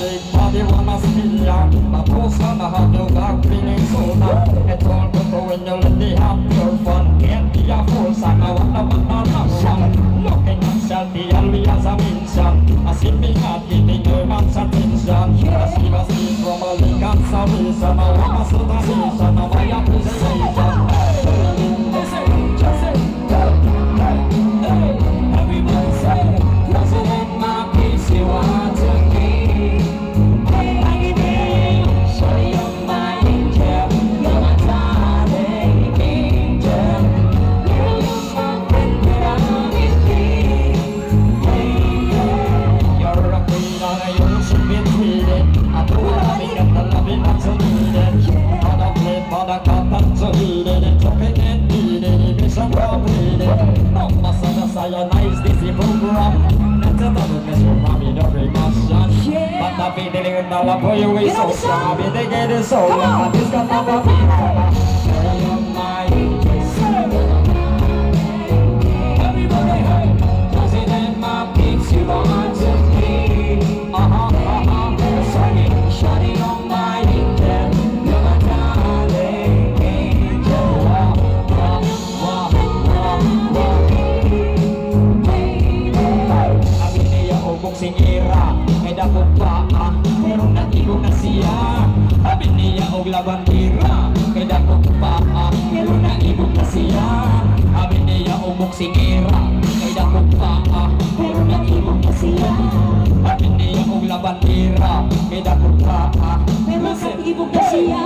big body wanna see ya. Tapos ka na hagildag feeling so na. Ito ang totoo when you let me have your fun. Can't be a fool, sana wala matalaksan. Looking at Shelby alias a minsan. As if me not giving her much attention. As he was seen from a league and salvation. I wanna see the nation of my appreciation. Everybody say, President, my peace, you want to be. Shawty, you're my angel, you're my darling angel. You're my friend that I'm with me. You're a queen and you should be treated. I do loving and the loving not so needed. On a plate for the cup and so heated. It's okay and needed, it's a completed. No masana cyanize this program. That's a double measure, mommy, the precaution. But the feeling in the love for you is so strong. I've been getting so long, this got never be. You're my angel. Everybody, hey, President, my peeps, you want to be. Shawty, you're my angel, you're my darling angel. Sing era, may dakot pa pero nag-ibog na siya. Sabi niya og labandira, may dakot pa pero nag-ibog na siya. Sabi niya og boxing era, may dakot pa pero nag-ibog na siya. Sabi niya og labandira, may dakot pa pero nag-ibog na siya.